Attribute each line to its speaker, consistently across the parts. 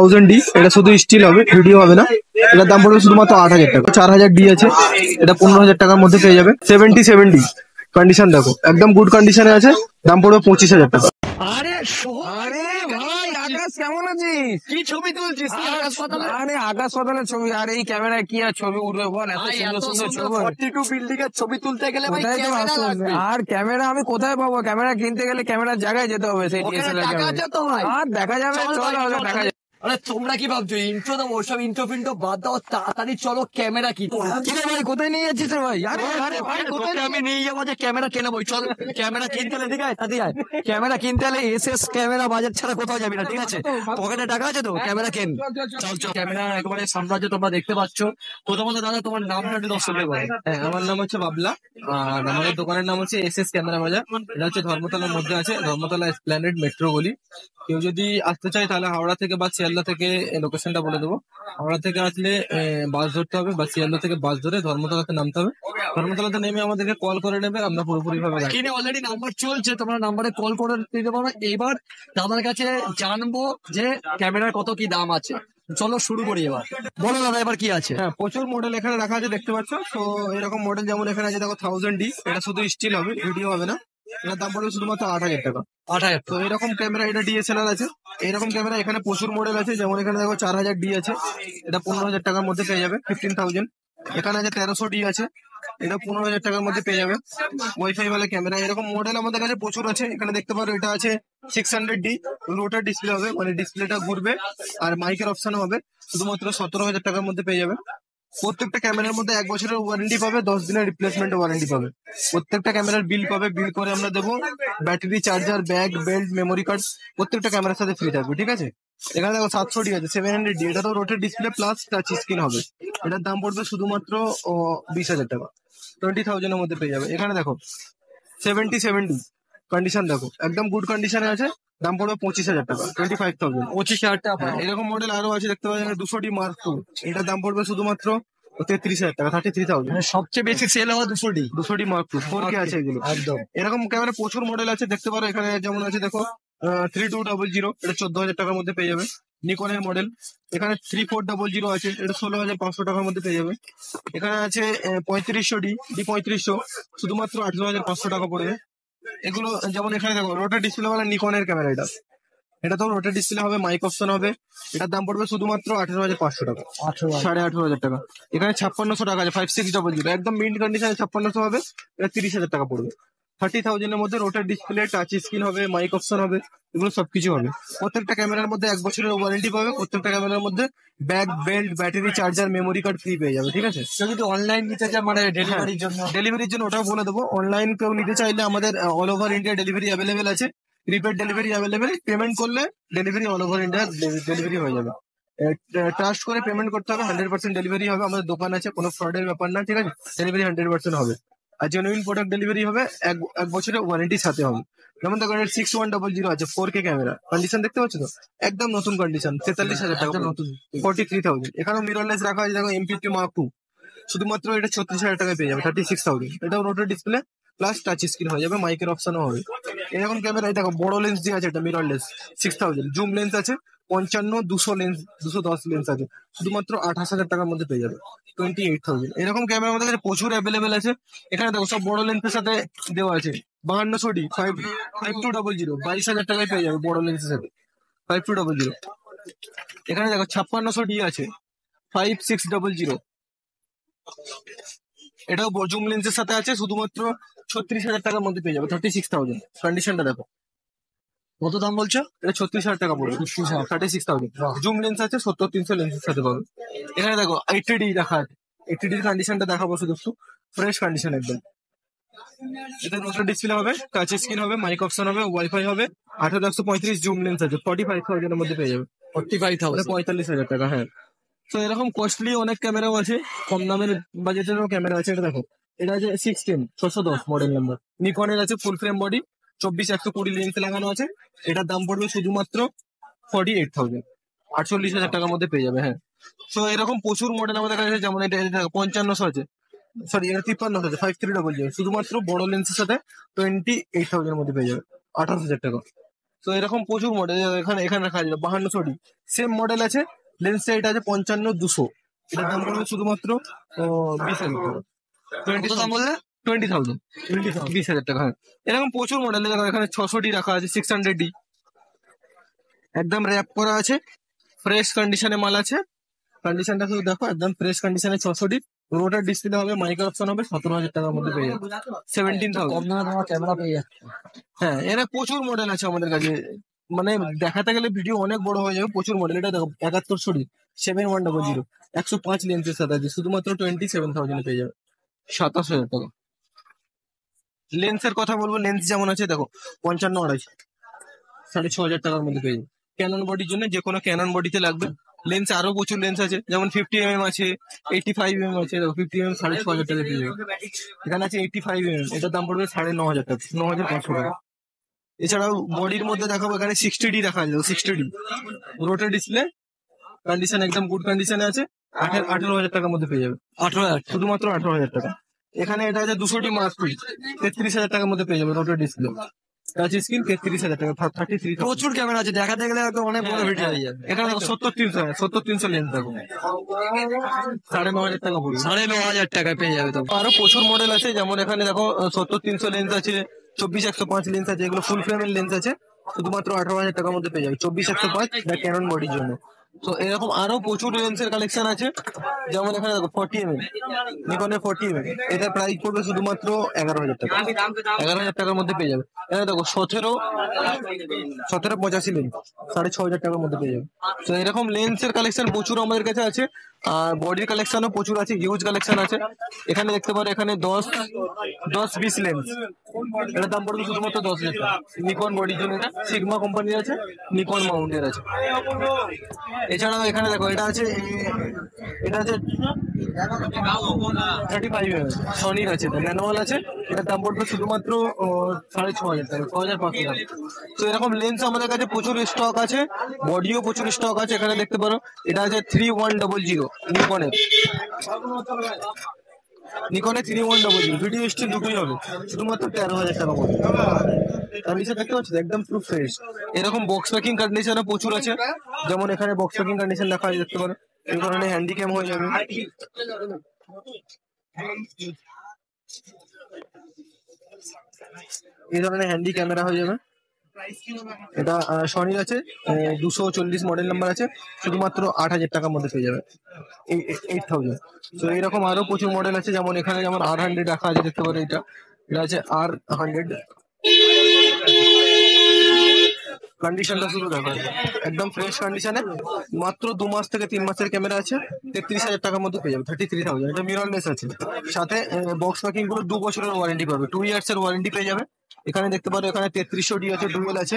Speaker 1: 1000D, এটা শুধু still হবে, ভিডিও হবে না। এটার দাম পড়বে শুধুমাত্র 8000 টাকা। 4000D আছে, এটা 15000 টাকার মধ্যে পেয়ে যাবে। 70 কন্ডিশন দেখো, একদম গুড কন্ডিশনে আছে, দাম পড়বে 25000 টাকা।
Speaker 2: আরে আরে ভাই আকাশ কেমন আছিস? কি ছবি তুলছিস আকাশ পাতালে? আরে আকাশ পাতালের ছবি, আর এই ক্যামেরায় কি আর ছবি উঠবে বল? এত সুন্দর সুন্দর ছবি। 42 বিল্ডিং এর ছবি তুলতে গেলে ভাই ক্যামেরা লাগবে। আর ক্যামেরা আমি কোথায় পাবো? ক্যামেরা কিনতে গেলে ক্যামেরার জায়গায় যেতে হবে, সেই ডিএসএলআর ক্যামেরা। আর দেখা যাবে, চলো দেখা যাবে।
Speaker 3: আরে তোমরা কি ভাবছো ইন্ট্রো দেবো? ওসব ইন্ট্রো ফিন্ট্রো বাদ দাও, তাড়াতাড়ি চলো ক্যামেরা কি।
Speaker 2: ভাই কোথায় নিয়ে যাচ্ছিস রে ভাই? আরে আরে ভাই কোথায়
Speaker 3: আমি নিয়ে যাবো যে ক্যামেরা কেনাবো, চল ক্যামেরা কিনতে হলে ঠিক আছে তাড়াতাড়ি আয়। ক্যামেরা কিনতে হলে এসএস ক্যামেরা বাজার ছাড়া কোথাও যাবি না, ঠিক আছে? পকেটে টাকা আছে তো, ক্যামেরা কেন। চল চল, ক্যামেরা একেবারে সাম্রাজ্য তোমরা দেখতে পাচ্ছ। প্রথমত দাদা তোমার নামটা একটু দর্শকের বলো।
Speaker 1: হ্যাঁ, আমার নাম হচ্ছে বাবলা, আর আমাদের দোকানের নাম হচ্ছে এসএস ক্যামেরা বাজার। এটা হচ্ছে ধর্মতলার মধ্যে আছে, ধর্মতলা এসপ্ল্যানেড মেট্রো গলি। কেউ যদি আসতে চায় তাহলে হাওড়া থেকে বা শিয়ালদা থেকে লোকেশনটা বলে দেবো। হাওড়া থেকে আসলে বাস ধরতে হবে, বা শিয়ালদা থেকে বাস ধরে ধর্মতলাতে নামতে হবে। ধর্মতলাতে নেমে আমাদেরকে কল করে নেবে, আমরা পুরোপুরি ভাবে
Speaker 3: স্ক্রিনে অলরেডি নাম্বার চলছে, তোমরা নাম্বারে কল করে দিতে পারো। এবার দাদার কাছে জানবো যে ক্যামেরার কত কি দাম আছে। চলো শুরু করি এবার। বলো দাদা এবার কি আছে?
Speaker 1: হ্যাঁ, প্রচুর মডেল এখানে রাখা আছে, দেখতে পাচ্ছ। তো এরকম মডেল যেমন এখানে আছে দেখো 1000D, এটা শুধু স্টিল হবে, ভিডিও হবে না। এটার দাম পড়বে শুধুমাত্র 8000 টাকা।
Speaker 3: 8000।
Speaker 1: তো এরকম ক্যামেরা, এটা ডিএসএলআর আছে। এরকম ক্যামেরা এখানে প্রচুর মডেল আছে, যেমন এখানে দেখো 4000D আছে, এটা 15000 টাকার মধ্যে পেয়ে যাবে, 15000। এখানে আছে 1300D আছে, এটা 15000 টাকার মধ্যে পেয়ে যাবে। ওয়াইফাই ওয়ালা ক্যামেরা, এরকম মডেল আমাদের কাছে প্রচুর আছে। এখানে দেখতে পারো এটা আছে 600D, রোটার ডিসপ্লে হবে, মানে ডিসপ্লেটা ঘুরবে, আর মাইকের অপশনও হবে, শুধুমাত্র 17000 টাকার মধ্যে পেয়ে যাবে। প্রত্যেকটা ক্যামেরার মধ্যে 1 বছরের ওয়ারেন্টি পাবে, 10 দিনের রিপ্লেসমেন্ট ওয়ারেন্টি পাবে। প্রত্যেকটা ক্যামেরার বিল পাবে, বিল করে আমরা দেবো। Battery, charger, bag, belt, memory card প্রত্যেকটা ক্যামেরার সাথে ফ্রি থাকবে, ঠিক আছে? এখানে দেখো 700D আছে, 700D, এটা তো রোটের ডিসপ্লে প্লাস টাচ স্ক্রিন হবে। এটার দাম পড়বে শুধুমাত্র 20000 টাকা, 20000 এর মধ্যে পেয়ে যাবে। এখানে দেখো 70 কন্ডিশন দেখো, একদম গুড কন্ডিশনে আছে, দাম পড়বে 25000 টাকা, 25000।
Speaker 3: 25000 টাকা।
Speaker 1: এরকম মডেল আরো আছে, দেখতে পাচ্ছেন 200D Mark II, এটার দাম পড়বে শুধুমাত্র 33000 টাকা, 33000।
Speaker 3: মানে সবচেয়ে বেশি সেল হওয়া 200D।
Speaker 1: 200D Mark II 4K আছে এগুলো
Speaker 3: একদম।
Speaker 1: এরকম ক্যামেরা প্রচুর মডেল আছে, দেখতে পারো। এখানে যেমন আছে দেখো 3200, এটা 14000 টাকার মধ্যে পেয়ে যাবে, নিকনের মডেল। এখানে 3400 আছে, এটা 16500 টাকার মধ্যে পেয়ে যাবে। এখানে আছে 3500D, D3500, শুধুমাত্র 18500 টাকা পড়বে। এগুলো যেমন এখানে দেখো রোটার ডিসপ্লে वाला নিকনের ক্যামেরা, এটা তো রোটার ডিসপ্লে হবে, মাইক অপশন হবে। এটার দাম পড়বে শুধুমাত্র 18500 টাকা, 18500 টাকা। এখানে 5600 টাকা আছে, 5600, একদম মিন্ট কন্ডিশনে 5600 হবে, এটা 30000 টাকা পড়বে। 30000 এর মধ্যে রোটার ডিসপ্লে, টাচ স্ক্রিন হবে, মাইক অপশন হবে, এগুলো সবকিছু হবে। প্রত্যেকটা ক্যামেরার মধ্যে 1 বছরের ওয়ারেন্টি পাবে। প্রত্যেকটা ক্যামেরার মধ্যে bag, belt, battery, charger, memory card free পেয়ে যাবে, ঠিক আছে?
Speaker 3: কেউ যদি অনলাইন নিতে চায় মানে ডেলিভারির জন্য?
Speaker 1: ডেলিভারির জন্য ওটাও বলে দেবো। অনলাইন কেউ নিতে চাইলে আমাদের all over India delivery available আছে, প্রিপেড ডেলিভারি অ্যাভেলেবেল। পেমেন্ট করলে delivery all over India delivery হয়ে যাবে। ট্রাস্ট করে পেমেন্ট করতে হবে, 100% ডেলিভারি হবে। আমাদের দোকান আছে, কোনো ফ্রডের ব্যাপার না, ঠিক আছে? ডেলিভারি 100% হবে। আর জেনুইন প্রোডাক্ট ডেলিভারি হবে, এক বছরের ওয়ারেন্টির সাথে হবে। যেমন দেখো 6100 আছে, 4K ক্যামেরা, কন্ডিশন দেখতে পাচ্ছ তো, একদম নতুন কন্ডিশন, 43000 টাকা নতুন, 43000। এখানেও মিররলেস রাখা আছে, দেখো M50 Mark II, শুধুমাত্র এটা 36000 টাকায় পেয়ে যাবে, 36000। এটাও রোটার ডিসপ্লে প্লাস টাচ স্ক্রিন হয়ে যাবে, মাইকের অপশনও হবে। এরকম ক্যামেরা দেখো, বড় লেন্স দিয়ে আছে, এটা মিররলেস 6000। জুম লেন্স আছে 55, 200 লেন্স, 210 লেন্স আছে, শুধুমাত্র 28000 টাকার মধ্যে পেয়ে যাবে, 28000। এরকম ক্যামেরা আমাদের কাছে প্রচুর অ্যাভেলেবেল আছে। এখানে দেখো সব বড় লেন্সের সাথে দেওয়া আছে, 5200D 5200, 22000 টাকায় পেয়ে যাবে বড় লেন্সের সাথে, 5200। এখানে দেখো 5600D আছে, 5600, এটাও জুম লেন্সের সাথে আছে, শুধুমাত্র 36000 টাকার মধ্যে পেয়ে যাবে, 36000। কন্ডিশনটা দেখো,
Speaker 3: কত দাম বলছো?
Speaker 1: এটা 36000 টাকা পড়বে, 36000। জুম লেন্স আছে 70-300 লেন্সের সাথে পাবে। এখানে দেখো 80D দেখা আছে, 80Dর কন্ডিশনটা দেখাবো শুধু, ফ্রেশ কন্ডিশন একদম। এটা রোটার ডিসপ্লে হবে, টাচ স্ক্রিন হবে, মাইক অপশন হবে, ওয়াইফাই হবে। 18135 জুম লেন্স আছে, 45000 এর মধ্যে পেয়ে যাবে,
Speaker 3: 45,000।
Speaker 1: 45000 টাকা, হ্যাঁ। তো এরকম কস্টলি অনেক ক্যামেরাও আছে, কম দামের বাজেটেরও ক্যামেরা আছে। এটা দেখো, এটা আছে 610 মডেল নাম্বার, নিকনের আছে, ফুল ফ্রেম বডি, 24-120 লেন্স লাগানো আছে। এটার দাম পড়বে শুধুমাত্র 48000, 48000 টাকার মধ্যে পেয়ে যাবে, হ্যাঁ। তো এরকম প্রচুর মডেল আমাদের কাছে আছে, যেমন এটা 5500 আছে, সরি এটা 5300 আছে, 5300, শুধুমাত্র বড় লেন্সের সাথে 28000 এর মধ্যে পেয়ে যাবে, 18000 টাকা। তো এরকম প্রচুর মডেল এখানে এখানে রাখা যায় 5200 সেম মডেল আছে। লেন্সটা এটা আছে 55-200, এটার দাম পড়বে শুধুমাত্র 20,000 টাকা।
Speaker 3: কত দাম বললে?
Speaker 1: 20,000, 20,000 টাকা। হ্যাঁ, এরকম প্রচুর মডেল এখানে 600 রাখা আছে, 600 একদম র্যাপ করা আছে, ফ্রেশ কন্ডিশনে মাল আছে। কন্ডিশনটা শুধু দেখো, একদম ফ্রেশ কন্ডিশনে 600 রোটার ডিসপ্লে হবে, মাইক্রো অপশন হবে, 17,000 টাকার মধ্যে পেয়ে যাবে, 17,000।
Speaker 3: কম দামে তোমার ক্যামেরা পেয়ে যাচ্ছে।
Speaker 1: হ্যাঁ, এরা প্রচুর মডেল আছে আমাদের কাছে, মানে দেখাতে গেলে ভিডিও অনেক বড় হয়ে যাবে। প্রচুর মডেল, এটা দেখো 7100 7100 105 লেন্সের সাথে আছে, শুধুমাত্র 27,000 পেয়ে যাবে, 27,000 টাকা। লেন্সের কথা বলবো, লেন্স যেমন আছে দেখো 55-2.5 6,500 টাকার মধ্যে পেয়ে যাবে। ক্যানন বডির জন্য যে কোনো ক্যানন বডিতে লাগবে। লেন্স আরো প্রচুর লেন্স আছে, যেমন 50mm আছে, 85mm আছে, দেখো 50mm 6,500 টাকা পেয়ে যাবে। এখানে আছে 85mm, এটার দাম পড়বে 9,500 টাকা, 9,500 টাকা। এছাড়াও বডির মধ্যে দেখাবো, এখানে 60D রাখা আছে, 60D রোটার ডিসপ্লে, কন্ডিশন একদম গুড কন্ডিশনে আছে, 18,000 টাকার মধ্যে পেয়ে যাবে।
Speaker 3: 18,000
Speaker 1: শুধুমাত্র 18,000 টাকা। এখানে এটা আছে 200D মাস্ক, 33,000 টাকার মধ্যে পেয়ে যাবে রোটার ডিসপ্লে, টাচ স্ক্রিন, 33,000 টাকা, 33।
Speaker 3: প্রচুর ক্যামেরা আছে, দেখাতে গেলে একদম অনেক বড় ভিডিও হয়ে যাবে।
Speaker 1: এখানে 70-300 লেন্স দেখো, 9,500 টাকা পড়বে।
Speaker 3: 9,500 টাকায় পেয়ে যাবে তো।
Speaker 1: আরো প্রচুর মডেল আছে, যেমন এখানে দেখো 70-300 লেন্স আছে, 24-105 লেন্স আছে, এগুলো ফুল ফ্রেমের লেন্স আছে, শুধুমাত্র 18,000 টাকার মধ্যে পেয়ে যাবে, 24-105 বা ক্যানন বডির জন্য। তো এরকম আরো প্রচুর লেন্সের কালেকশন আছে, যেমন এখানে দেখো 40mm, নিকনের 40mm, এটার প্রাইস পড়বে শুধুমাত্র 11,000 টাকা, 11,000 টাকার মধ্যে পেয়ে যাবে। এখানে দেখো 17-85 লেন্স, 6,500 টাকার মধ্যে পেয়ে যাবে। তো এরকম লেন্সের কালেকশন প্রচুর আমাদের কাছে আছে, আর বডির কালেকশনও প্রচুর আছে, হিউজ কালেকশন আছে। এখানে দেখতে পারো, এখানে 10-20 লেন্স, এটার দাম পড়বে শুধুমাত্র 10,000 টাকা। নিকন বডির জন্য, এটা সিগমা কোম্পানির আছে, নিকন মাউন্টের আছে। এছাড়াও এখানে দেখো, এটা আছে 35mm, সনির আছে, ম্যানুয়াল আছে, এটার দাম পড়বে শুধুমাত্র 6,500 টাকা, 6,500 টাকা। তো এরকম লেন্স আমাদের কাছে প্রচুর স্টক আছে, বডিও প্রচুর স্টক আছে। এখানে দেখতে পারো, এটা আছে 3100 নিকনের 3100, ভিডিও স্টিল দুটোই হবে, শুধুমাত্র 13,000 টাকা পড়বে। আর নিচে দেখতে পাচ্ছি একদম পুরো ফ্রেশ। এরকম বক্স প্যাকিং কন্ডিশনও প্রচুর আছে, যেমন এখানে বক্স প্যাকিং কন্ডিশন লেখা আছে, দেখতে পারো। এই ধরনের হ্যান্ডিক্যাম হয়ে যাবে, এই ধরনের হ্যান্ডি ক্যামেরা হয়ে যাবে। এটা সনির আছে, 240 মডেল নাম্বার আছে, শুধুমাত্র 8,000 টাকার মধ্যে পেয়ে যাবে, 8,000। তো এইরকম আরো প্রচুর মডেল আছে, যেমন এখানে যেমন R100 রাখা আছে, দেখতে পারো। এটা আছে R100, কন্ডিশনটা শুধু দেখো, একদম ফ্রেশ কন্ডিশনে, মাত্র 2 মাস থেকে 3 মাসের ক্যামেরা আছে, 33,000 টাকার মধ্যে পেয়ে যাবে, 33,000। এটা মিররলেস আছে, সাথে বক্স প্যাকিং গুলো 2 বছরের ওয়ারেন্টি পাবে, 2 ইয়ার্স এর ওয়ারেন্টি পেয়ে যাবে। এখানে দেখতে পারো, এখানে 3300D আছে, ডুয়েল আছে,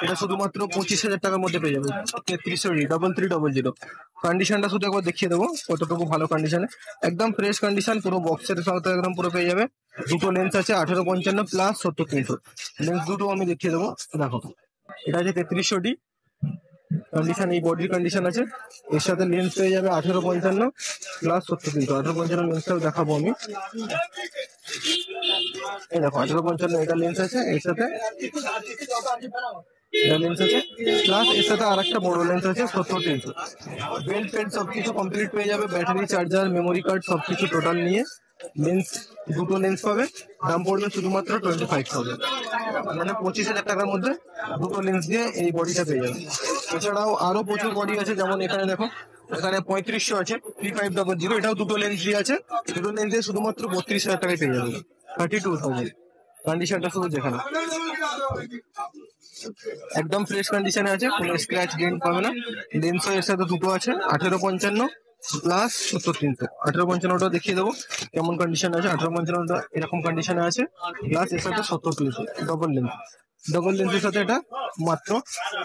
Speaker 1: এটা শুধুমাত্র 25,000 টাকার মধ্যে পেয়ে যাবে, 3300D 3300। কন্ডিশনটা শুধু একবার দেখিয়ে দেবো কতটুকু ভালো কন্ডিশনে, একদম ফ্রেশ কন্ডিশন, পুরো বক্সের সাথে একদম পুরো পেয়ে যাবে। দুটো লেন্স আছে, 1855 প্লাস 70-300 লেন্স, দুটো আমি দেখিয়ে দেবো। দেখো, এটা আছে 3300D কন্ডিশন, এই বডির কন্ডিশন আছে, এর সাথে লেন্স পেয়ে যাবে 1855 প্লাস 70-300। 1855 লেন্সটাও দেখাবো আমি, এই দেখো 1855 এটা লেন্স আছে, এর সাথে এটা লেন্স আছে, প্লাস এর সাথে আর একটা বড় লেন্স আছে 70-300। বেল্ট ফেল্ট সবকিছু কমপ্লিট পেয়ে যাবে, ব্যাটারি, চার্জার, মেমোরি কার্ড সবকিছু টোটাল নিয়ে লেন্স, দুটো লেন্স পাবে, দাম পড়বে শুধুমাত্র 25,000, মানে 25,000 টাকার মধ্যে দুটো লেন্স দিয়ে এই বডিটা পেয়ে যাবে। এছাড়াও আরো প্রচুর বডি আছে, যেমন এখানে দেখো, এখানে 3500 আছে, 3500, এটাও দুটো লেন্স দিয়ে আছে, দুটো লেন্স দিয়ে শুধুমাত্র 32,000 টাকায় পেয়ে যাবে, 32,000। কন্ডিশনটা শুধু যেখানে একদম ফ্রেশ কন্ডিশনে আছে, কোনো স্ক্র্যাচ ডেন্ট পাবে না। লেন্সও এর সাথে দুটো আছে, 1855 প্লাস 70-300। 1855টা দেখিয়ে দেবো কেমন কন্ডিশন আছে। 1855টা এরকম কন্ডিশনে আছে, প্লাস এর সাথে 70-300 ডবল লেন্স। ডবল লেন্সের সাথে এটা মাত্র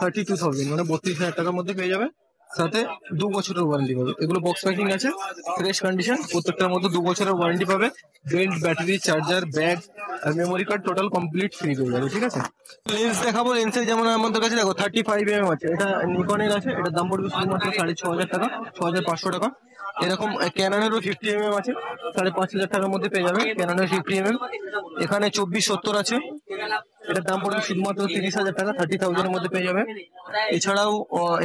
Speaker 1: 32,000, মানে 32,000 টাকার মধ্যে পেয়ে যাবে, সাথে 2 বছরের ওয়ারেন্টি পাবে। এগুলো বক্স প্যাকিং আছে, ফ্রেশ কন্ডিশন, প্রত্যেকটার মধ্যে 2 বছরের ওয়ারেন্টি পাবে। বেল্ট, ব্যাটারি, চার্জার, ব্যাগ আর memory card total complete free পেয়ে যাবে, ঠিক আছে। লেন্স দেখাবো, লেন্সের যেমন আমাদের কাছে দেখো 35mm আছে, এটা নিকনের আছে, এটার দাম পড়বে শুধুমাত্র 6,500 টাকা, 6,500 টাকা। এরকম ক্যাননেরও 50mm আছে, 5,500 টাকার মধ্যে পেয়ে যাবে, ক্যাননের 50mm। এখানে 24-70 আছে, এটার দাম পড়বে শুধুমাত্র 30,000 টাকা, 30,000 এর মধ্যে পেয়ে যাবে। এছাড়াও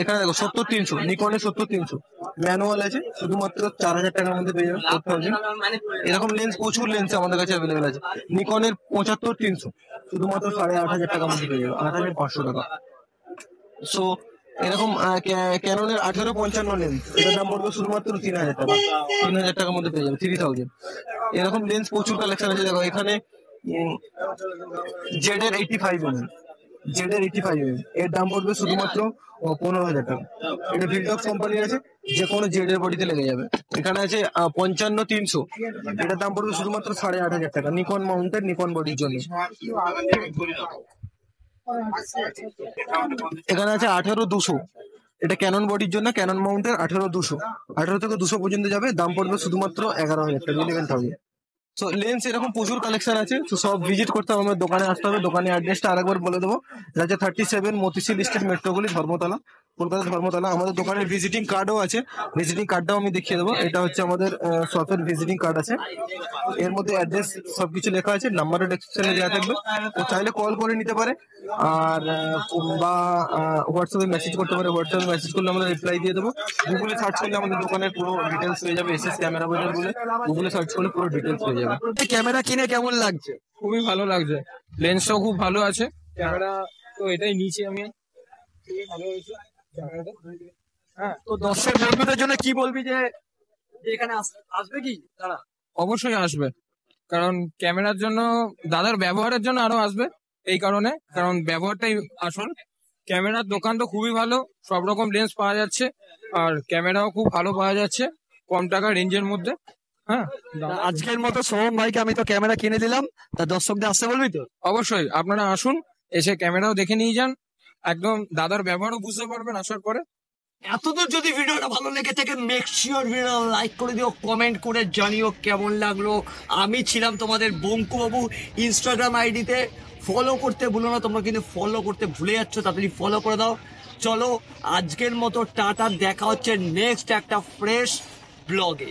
Speaker 1: এখানে দেখো 70-300, নিকনের 70-300 ম্যানুয়াল আছে, শুধুমাত্র 4,000 টাকার মধ্যে পেয়ে যাবে 4,000। এরকম লেন্স প্রচুর লেন্স আমাদের কাছে অ্যাভেলেবেল আছে। নিকনের 75-300 শুধুমাত্র 8,500 টাকার মধ্যে পেয়ে যাবে, 8,500 টাকা। সো এরকম ক্যাননের 18-55 লেন্স, এটার দাম পড়বে শুধুমাত্র 3,000 টাকা, 3,000 টাকার মধ্যে পেয়ে যাবে, 3,000। এরকম লেন্স প্রচুর কালেকশন আছে। দেখো এখানে জেড এর 85mm, জেড এর 85mm এর দাম পড়বে শুধুমাত্র 15,000 টাকা। এটা ভিলটক্স কোম্পানির আছে, যে কোনো জেড এর বডিতে লেগে যাবে। এখানে আছে 55-300, এটার দাম পড়বে শুধুমাত্র 8,500 টাকা, নিকন মাউন্টেড, নিকন বডির জন্য। এখানে আছে 18-200, এটা ক্যানন বডির জন্য, ক্যানন মাউন্টের 18-200, 18 থেকে 200 পর্যন্ত যাবে, দাম পড়বে শুধুমাত্র 11,000 টাকা, 11,000। সো লেন্স এরকম প্রচুর কালেকশন আছে। তো সব ভিজিট করতে হবে, আমার দোকানে আসতে হবে। দোকানের অ্যাড্রেসটা আরেকবার বলে দেবো, রাজা 37 মতিঝিল স্ট্রিট, মেট্রোপলি, ধর্মতলা, কলকাতা ধর্মতলা। আমাদের দোকানের ভিজিটিং কার্ডও আছে, ভিজিটিং কার্ডটাও আমি দেখিয়ে দেবো। এটা হচ্ছে আমাদের শপের ভিজিটিং কার্ড আছে, এর মধ্যে অ্যাড্রেস সবকিছু লেখা আছে, নাম্বারও ডেসক্রিপশনে দেওয়া থাকবে। তো চাইলে কল করে নিতে পারে, আর বা হোয়াটসঅ্যাপে মেসেজ করতে পারে। হোয়াটসঅ্যাপে মেসেজ করলে আমরা রিপ্লাই দিয়ে দেবো। গুগলে সার্চ করলে আমাদের দোকানের পুরো ডিটেলস হয়ে যাবে, এসএস ক্যামেরা বাজার বলে গুগলে সার্চ করলে পুরো ডিটেলস হয়ে যাবে।
Speaker 3: ক্যামেরা কিনে কেমন লাগছে?
Speaker 2: খুবই ভালো লাগছে, লেন্সটাও খুব ভালো আছে, ক্যামেরা তো এটাই নিচে আমি, খুবই ভালো হয়েছে ক্যামেরাটা। হ্যাঁ,
Speaker 3: তো দর্শক বন্ধুদের জন্য কি বলবি যে এখানে আসবে কি তারা?
Speaker 2: অবশ্যই আসবে, কারণ ক্যামেরার জন্য, দাদার ব্যবহারের জন্য আরো আসবে। এই কারণে, কারণ ব্যবহারটাই আসল। ক্যামেরার দোকান তো খুবই ভালো, সব রকম লেন্স পাওয়া যাচ্ছে, আর ক্যামেরাও খুব ভালো পাওয়া যাচ্ছে কম টাকা রেঞ্জের মধ্যে। হ্যাঁ,
Speaker 3: আজকের মতো সোহম ভাইকে আমি তো ক্যামেরা কিনে দিলাম, তা দর্শকদের আসতে বলবি তো?
Speaker 2: অবশ্যই আপনারা আসুন, এসে ক্যামেরাও দেখে নিয়ে যান, একদম দাদার ব্যবহারও বুঝতে পারবেন আসার পরে।
Speaker 3: এতদূর যদি ভিডিওটা ভালো লেগে থাকে, মেক শিওর ভিডিও লাইক করে দিও, কমেন্ট করে জানিও কেমন লাগলো। আমি ছিলাম তোমাদের বঙ্কু বাবু। ইনস্টাগ্রাম আইডিতে ফলো করতে ভুলো না, তোমরা কিন্তু ফলো করতে ভুলে যাচ্ছ, তাড়াতাড়ি ফলো করে দাও। চলো আজকের মতো টাটা, দেখা হচ্ছে নেক্সট একটা ফ্রেশ ব্লগে।